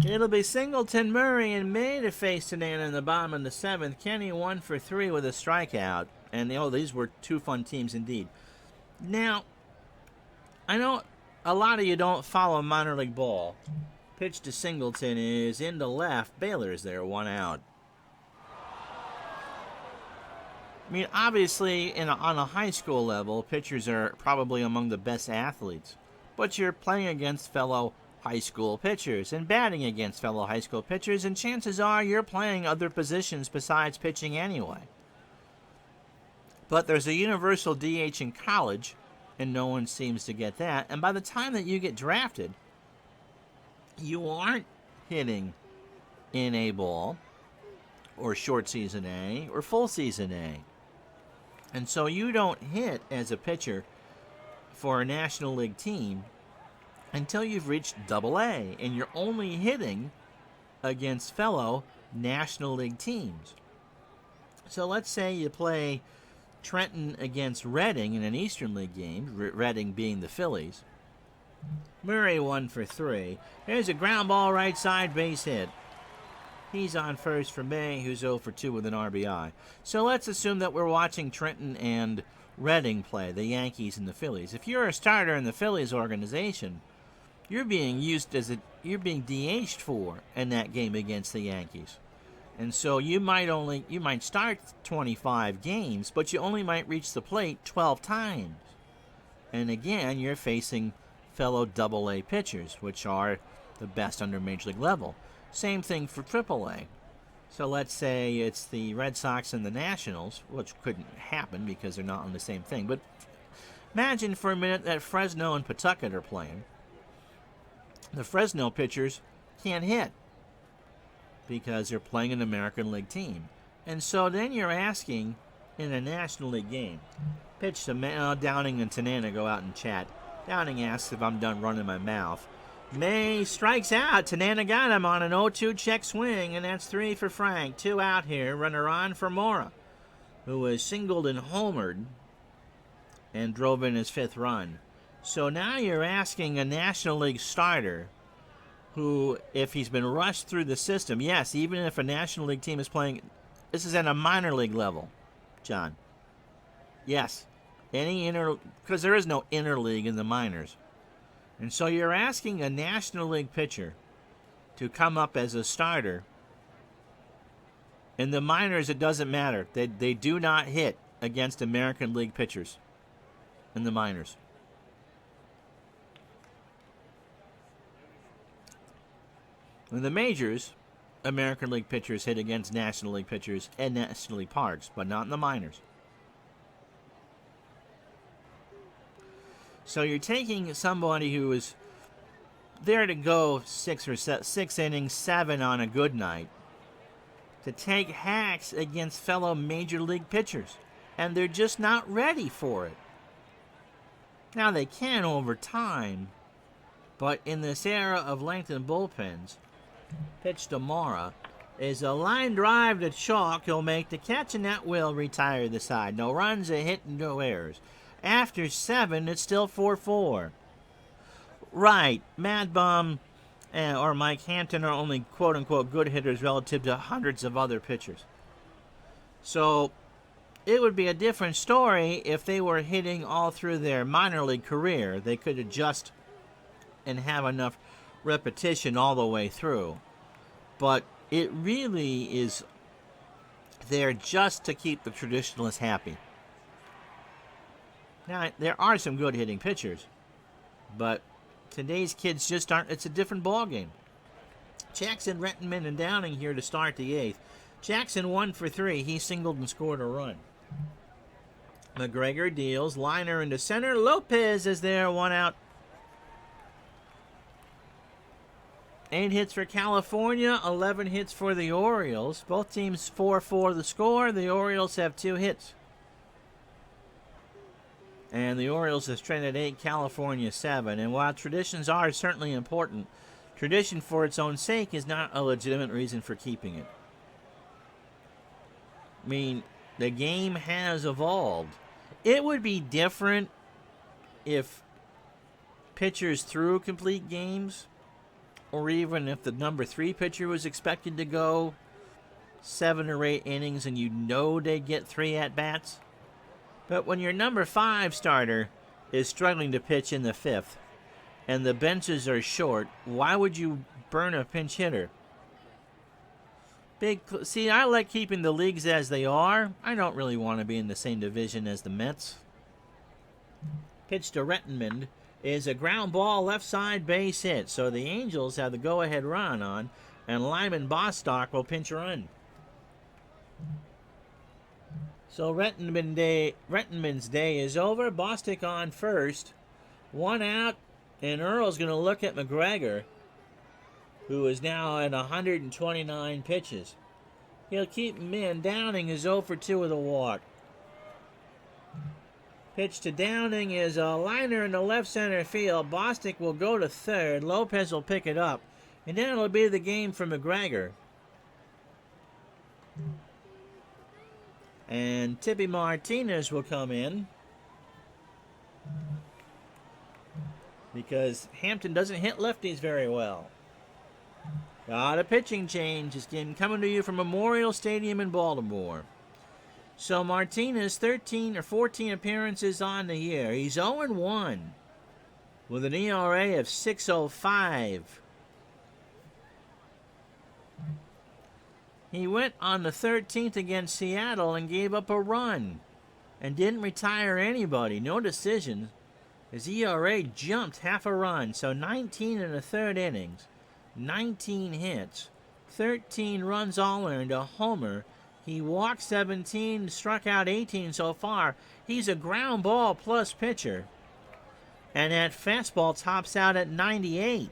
It'll be Singleton, Murray, and May to face Tanana in the bottom of the 7th. Kenny 1 for 3 with a strikeout. And these were 2 fun teams indeed. Now, I know a lot of you don't follow minor league ball. Pitch to Singleton is into left. Baylor's there, 1 out. I mean, obviously, on a high school level, pitchers are probably among the best athletes. But you're playing against fellow high school pitchers and batting against fellow high school pitchers, and chances are you're playing other positions besides pitching anyway. But there's a universal DH in college, and no one seems to get that. And by the time that you get drafted, you aren't hitting in A ball or short season A or full season A. And so you don't hit as a pitcher for a National League team until you've reached Double-A, and you're only hitting against fellow National League teams. So let's say you play Trenton against Reading in an Eastern League game, Reading being the Phillies. Murray 1 for 3. There's a ground ball right side base hit. He's on first for May, who's 0 for 2 with an RBI. So let's assume that we're watching Trenton and Reading play, the Yankees and the Phillies. If you're a starter in the Phillies organization, you're being DH'd for in that game against the Yankees. And so you might start 25 games, but you only might reach the plate 12 times. And again, you're facing fellow AA pitchers, which are the best under Major League level. Same thing for AAA. So let's say it's the Red Sox and the Nationals, which couldn't happen because they're not on the same thing. But imagine for a minute that Fresno and Pawtucket are playing. The Fresno pitchers can't hit because they're playing an American League team. And so then you're asking in a National League game, pitch to Downing and Tanana go out and chat. Downing asks if I'm done running my mouth. May strikes out. Tanana got him on an 0-2 check swing, and that's 3 for Frank. 2 out here. Runner on for Mora, who was singled and homered and drove in his 5th run. So now you're asking a National League starter who, if he's been rushed through the system, yes, even if a National League team is playing, this is at a minor league level, John. Yes, because there is no interleague in the minors. And so you're asking a National League pitcher to come up as a starter. In the minors, it doesn't matter. They do not hit against American League pitchers in the minors. In the majors, American League pitchers hit against National League pitchers in National League parks, but not in the minors. So you're taking somebody who is there to go 6 innings, 7 on a good night, to take hacks against fellow Major League pitchers, and they're just not ready for it. Now they can over time, but in this era of lengthened bullpens, pitch to Mora is a line drive to Chalk. He'll make the catch, and that will retire the side. No runs, a hit, and no errors. After 7, it's still 4-4. Right, Mad Bum or Mike Hampton are only quote-unquote good hitters relative to hundreds of other pitchers. So it would be a different story if they were hitting all through their minor league career. They could adjust and have enough repetition all the way through. But it really is there just to keep the traditionalists happy. Now, there are some good hitting pitchers, but today's kids just aren't. It's a different ballgame. Jackson, Rettenman, and Downing here to start the 8th. Jackson 1 for 3. He singled and scored a run. McGregor deals. Liner into center. Lopez is there. 1 out. 8 hits for California. 11 hits for the Orioles. Both teams 4-4 the score. The Orioles have 2 hits. And the Orioles have trended 8, California 7. And while traditions are certainly important, tradition for its own sake is not a legitimate reason for keeping it. I mean, the game has evolved. It would be different if pitchers threw complete games, or even if the number 3 pitcher was expected to go 7 or 8 innings and you know they'd get 3 at-bats. But when your number 5 starter is struggling to pitch in the 5th and the benches are short, why would you burn a pinch hitter? See, I like keeping the leagues as they are. I don't really want to be in the same division as the Mets. Pitch to Rettenman is a ground ball left side base hit. So the Angels have the go-ahead run on, and Lyman Bostock will pinch run. So Rettenman's day is over. Bostock on first. 1 out, and Earl's going to look at McGregor, who is now at 129 pitches. He'll keep him in. Downing is 0 for 2 with a walk. Pitch to Downing is a liner in the left center field. Bostock will go to third. Lopez will pick it up. And then it'll be the game for McGregor. And Tippy Martinez will come in, because Hampton doesn't hit lefties very well. Got a pitching change. This game coming to you from Memorial Stadium in Baltimore. So Martinez, 13 or 14 appearances on the year. He's 0-1 with an ERA of 6.05. He went on the 13th against Seattle and gave up a run and didn't retire anybody. No decisions. His ERA jumped half a run, so 19 in the third innings, 19 hits, 13 runs all earned, a homer. He walked 17, struck out 18 so far. He's a ground ball plus pitcher. And that fastball tops out at 98.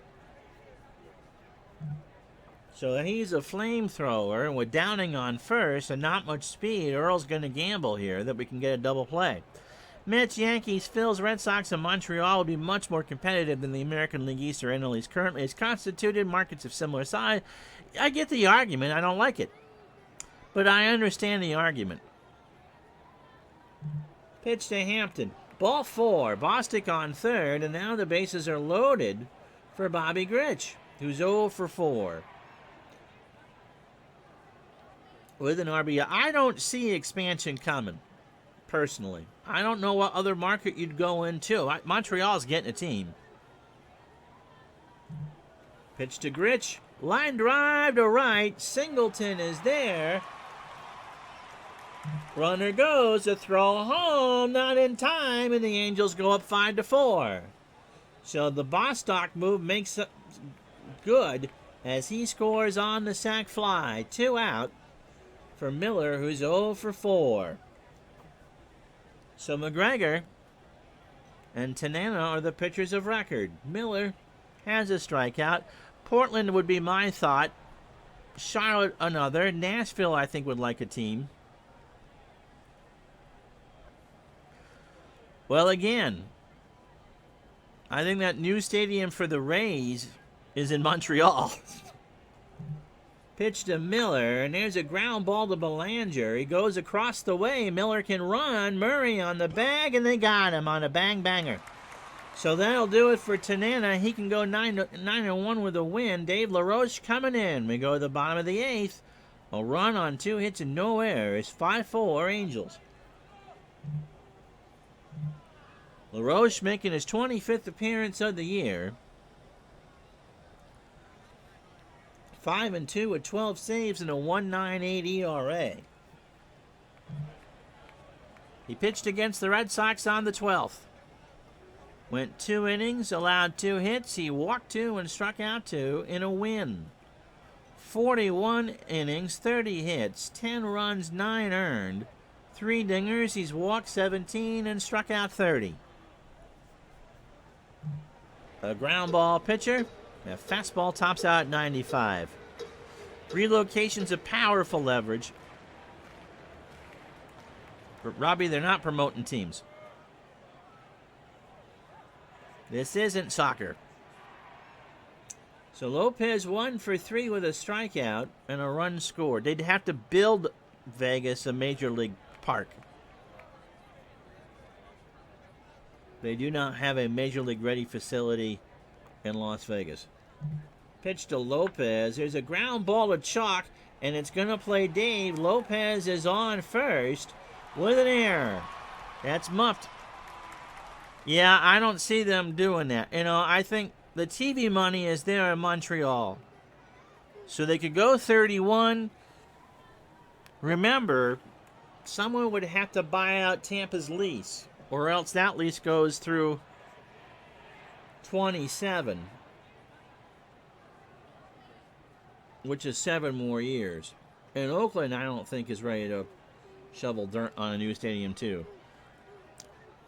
So he's a flamethrower, and with Downing on first and not much speed, Earl's going to gamble here that we can get a double play. Mets, Yankees, Phils, Red Sox, and Montreal will be much more competitive than the American League East or NL East currently is constituted. Markets of similar size. I get the argument. I don't like it. But I understand the argument. Pitch to Hampton. Ball 4. Bostic on third, and now the bases are loaded for Bobby Grich, who's 0 for 4. With an RBI. I don't see expansion coming, personally. I don't know what other market you'd go into. Montreal's getting a team. Pitch to Grich. Line drive to right. Singleton is there. Runner goes, a throw home, not in time, and the Angels go up 5-4. So the Bostock move makes it good as he scores on the sac fly. 2 out for Miller, who's 0 for 4. So McGregor and Tanana are the pitchers of record. Miller has a strikeout. Portland would be my thought. Charlotte another. Nashville, I think, would like a team. Well, again, I think that new stadium for the Rays is in Montreal. Pitch to Miller, and there's a ground ball to Belanger. He goes across the way. Miller can run. Murray on the bag, and they got him on a bang-banger. So that'll do it for Tanana. He can go 9-1 with a win. Dave LaRoche coming in. We go to the bottom of the 8th. A run on 2 hits and no errors. 5-4 Angels. LaRoche making his 25th appearance of the year. 5-2 with 12 saves and a 1.98 ERA. He pitched against the Red Sox on the 12th. Went 2 innings, allowed 2 hits. He walked 2 and struck out 2 in a win. 41 innings, 30 hits, 10 runs, 9 earned. 3 dingers. He's walked 17 and struck out 30. A ground ball pitcher. A fastball tops out at 95. Relocation's a powerful leverage. But Robbie, they're not promoting teams. This isn't soccer. So Lopez 1 for 3 with a strikeout and a run scored. They'd have to build Vegas a major league park. They do not have a major league ready facility in Las Vegas. Pitch to Lopez. There's a ground ball to Chalk, and it's going to play Dave. Lopez is on first with an error. That's muffed. Yeah, I don't see them doing that. You know, I think the TV money is there in Montreal. So they could go 31. Remember, someone would have to buy out Tampa's lease, or else that lease goes through 27, which is 7 more years. And Oakland, I don't think, is ready to shovel dirt on a new stadium, too.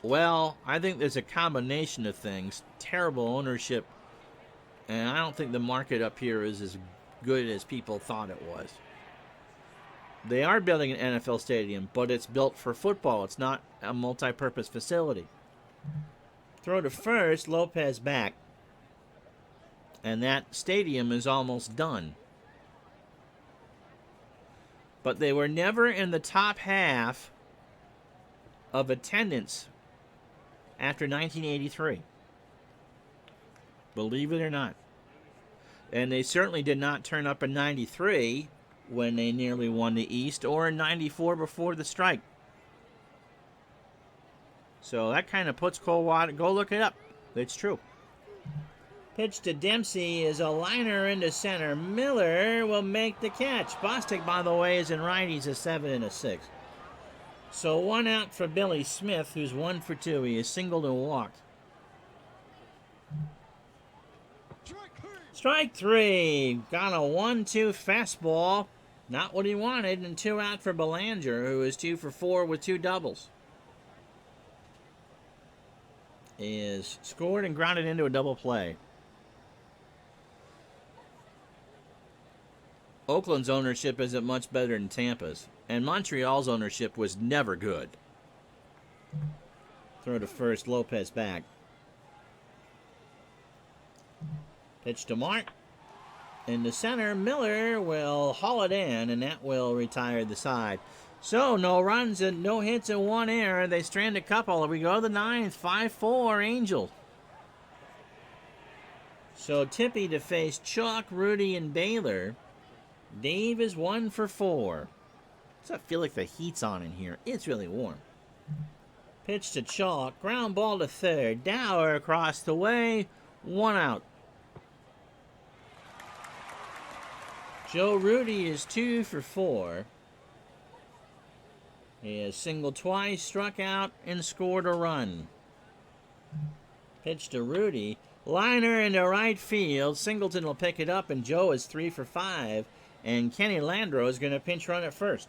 Well, I think there's a combination of things. Terrible ownership, and I don't think the market up here is as good as people thought it was. They are building an NFL stadium, but it's built for football. It's not a multi-purpose facility. Throw to first, Lopez back. And that stadium is almost done. But they were never in the top half of attendance after 1983. Believe it or not. And they certainly did not turn up in 93 when they nearly won the East, or in 94 before the strike. So that kind of puts cold water. Go look it up. It's true. Pitch to Dempsey is a liner into center. Miller will make the catch. Bostic, by the way, is in right. He's a 7 and a 6. So 1 out for Billy Smith, who's 1 for 2. He is singled and walked. Strike 3. Got a 1-2 fastball. Not what he wanted. And 2 out for Belanger, who is 2 for 4 with 2 doubles. He is scored and grounded into a double play. Oakland's ownership isn't much better than Tampa's, and Montreal's ownership was never good. Throw to first, Lopez back. Pitch to Mark. In the center, Miller will haul it in, and that will retire the side. So, no runs and no hits and 1 error. They strand a couple. We go to the 9th, 5-4, Angel. So, Tippy to face Chuck, Rudy, and Baylor. Dave is 1 for 4. Does that feel like the heat's on in here? It's really warm. Pitch to Chalk. Ground ball to third. Dower across the way. 1 out. Joe Rudy is 2 for 4. He has singled twice, struck out, and scored a run. Pitch to Rudy. Liner into right field. Singleton will pick it up, and Joe is 3 for 5. And Kenny Landreau is going to pinch run at first.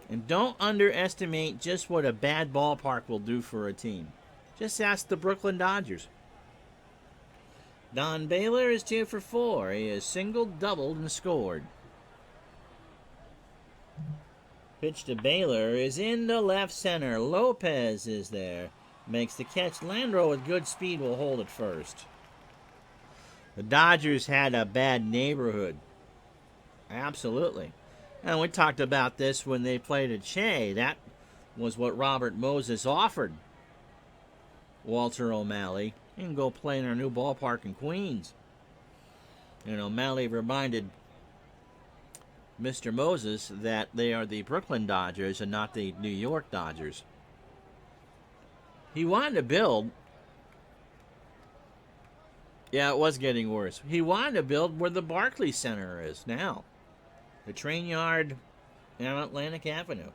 And don't underestimate just what a bad ballpark will do for a team. Just ask the Brooklyn Dodgers. Don Baylor is 2 for 4. He has singled, doubled, and scored. Pitch to Baylor is into left center. Lopez is there. Makes the catch. Landreau with good speed will hold it first. The Dodgers had a bad neighborhood. Absolutely. And we talked about this when they played at Shea. That was what Robert Moses offered Walter O'Malley. You can go play in our new ballpark in Queens. And O'Malley reminded Mr. Moses that they are the Brooklyn Dodgers and not the New York Dodgers. He wanted to build. Yeah, it was getting worse. He wanted to build where the Barclays Center is now. The train yard on Atlantic Avenue.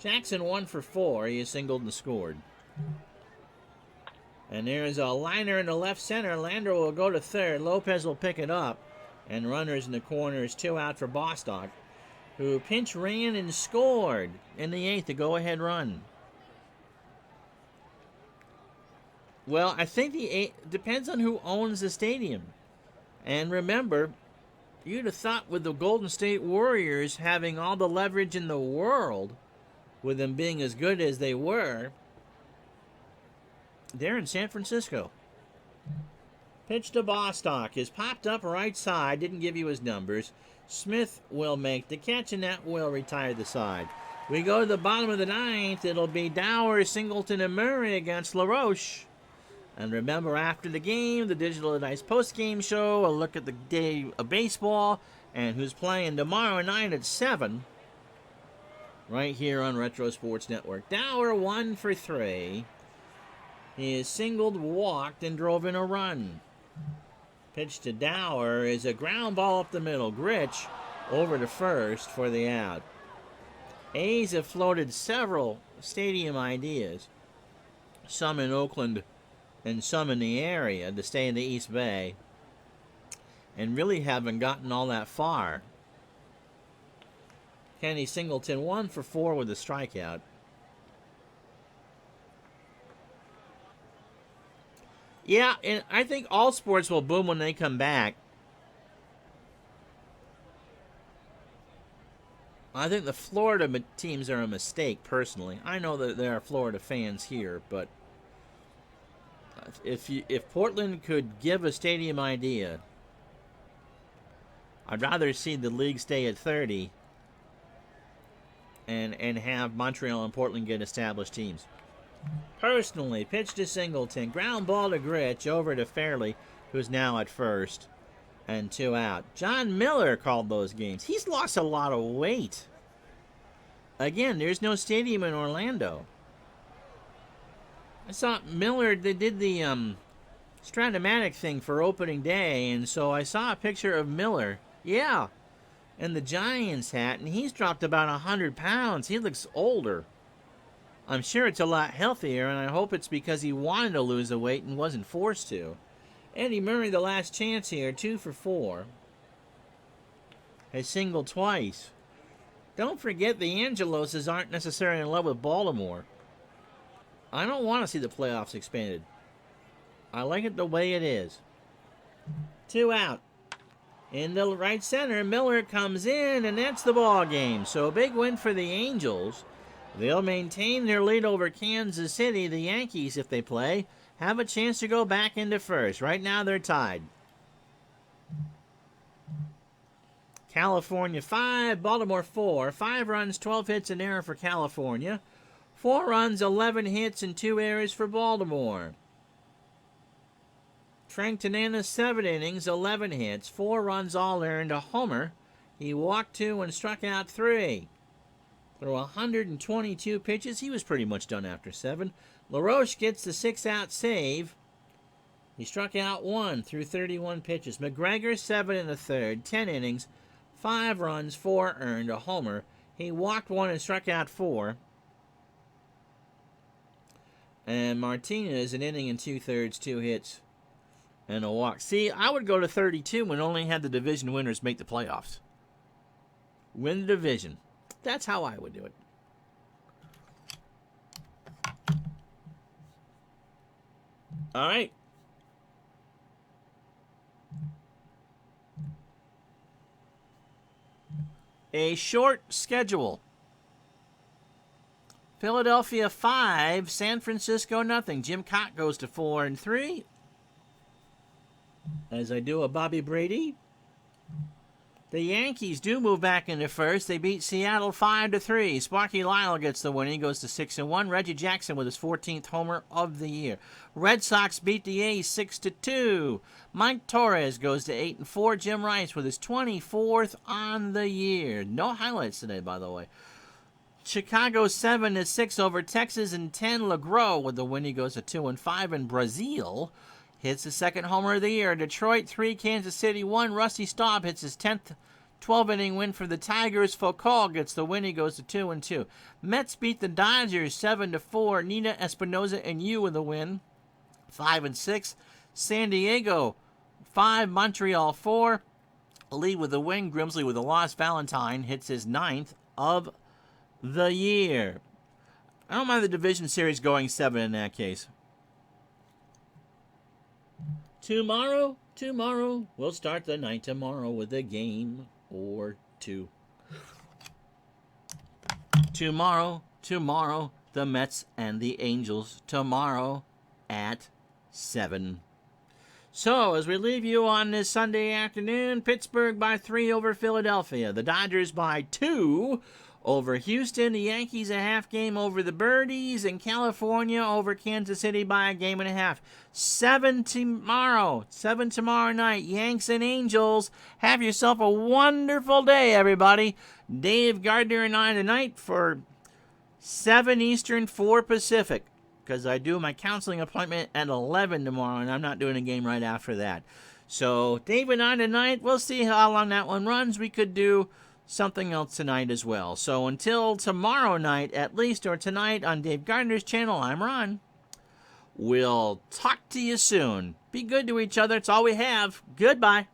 Jackson 1 for 4. He is singled and scored. And there's a liner in the left center. Landreau will go to third. Lopez will pick it up. And runners in the corners. 2 out for Bostock, who pinch ran and scored in the 8th, the go-ahead run. Well, I think the 8 depends on who owns the stadium. And remember, you'd have thought with the Golden State Warriors having all the leverage in the world, with them being as good as they were, they're in San Francisco. Pitch to Bostock is popped up right side. Didn't give you his numbers. Smith will make the catch, and that will retire the side. We go to the bottom of the 9th. It'll be Dower, Singleton, and Murray against LaRoche. And remember, after the game, the Digital Dice post-game show, a look at the day of baseball, and who's playing tomorrow night at 7, right here on Retro Sports Network. Dower 1 for 3. He is singled, walked, and drove in a run. Pitch to Dower is a ground ball up the middle. Gritch over to first for the out. A's have floated several stadium ideas, some in Oakland and some in the area, to stay in the East Bay, and really haven't gotten all that far. Kenny Singleton 1 for 4 with a strikeout. Yeah, and I think all sports will boom when they come back. I think the Florida teams are a mistake, personally. I know that there are Florida fans here, but if Portland could give a stadium idea, I'd rather see the league stay at 30 and have Montreal and Portland get established teams. Personally, pitch to Singleton, ground ball to Gritch, over to Fairley, who's now at first, and 2 out. John Miller called those games. He's lost a lot of weight. Again, there's no stadium in Orlando. I saw Miller, they did the Stratomatic thing for opening day, and so I saw a picture of Miller. Yeah, in the Giants hat, and he's dropped about 100 pounds. He looks older. I'm sure it's a lot healthier, and I hope it's because he wanted to lose the weight and wasn't forced to. Eddie Murray, the last chance here, 2 for 4. Has singled twice. Don't forget the Angeloses aren't necessarily in love with Baltimore. I don't want to see the playoffs expanded. I like it the way it is. 2 out. In the right center, Miller comes in, and that's the ball game. So a big win for the Angels. They'll maintain their lead over Kansas City. The Yankees, if they play, have a chance to go back into first. Right now, they're tied. California 5, Baltimore 4. 5 runs, 12 hits, an error for California. 4 runs, 11 hits, and 2 errors for Baltimore. Frank Tanana, 7 innings, 11 hits, 4 runs, all earned, a homer. He walked 2 and struck out 3. Through 122 pitches, he was pretty much done after 7. LaRoche gets the 6-out save. He struck out 1 through 31 pitches. McGregor, 7 1/3, 10 innings, 5 runs, 4 earned, a homer. He walked 1 and struck out 4. And Martinez, an inning and 2/3, 2 hits, and a walk. See, I would go to 32 and only had the division winners make the playoffs. Win the division. That's how I would do it. All right. A short schedule. Philadelphia 5, San Francisco nothing. Jim Cott goes to 4 and 3. As I do a Bobby Brady. The Yankees do move back into first. They beat Seattle 5-3. Sparky Lyle gets the win. He goes to 6 and 1. Reggie Jackson with his 14th homer of the year. Red Sox beat the A's 6-2. Mike Torres goes to 8 and 4. Jim Rice with his 24th on the year. No highlights today, by the way. Chicago 7-6 over Texas, and 10 LeGros with the win. He goes to 2 and 5. And Brazil hits the second homer of the year. Detroit 3, Kansas City 1. Rusty Staub hits his 10th 12-inning win for the Tigers. Foucault gets the win. He goes to 2 and 2. Mets beat the Dodgers 7-4. Nina Espinosa and you with the win. 5 and 6. San Diego 5, Montreal 4. Lead with the win. Grimsley with the loss. Valentine hits his 9th of the year. I don't mind the division series going 7 in that case. Tomorrow, we'll start the night tomorrow with a game or 2. Tomorrow, the Mets and the Angels. Tomorrow at 7. So, as we leave you on this Sunday afternoon, Pittsburgh by 3 over Philadelphia. The Dodgers by 2 over Houston. The Yankees a half game over the Birdies. And California over Kansas City by a game and a half. 7 tomorrow night. Yanks and Angels. Have yourself a wonderful day, everybody. Dave Gardner and I tonight for 7 Eastern, 4 Pacific. Because I do my counseling appointment at 11 tomorrow, and I'm not doing a game right after that. So, Dave and I tonight, we'll see how long that one runs. We could do something else tonight as well. So until tomorrow night, at least, or tonight on Dave Gardner's channel, I'm Ron. We'll talk to you soon. Be good to each other. It's all we have. Goodbye.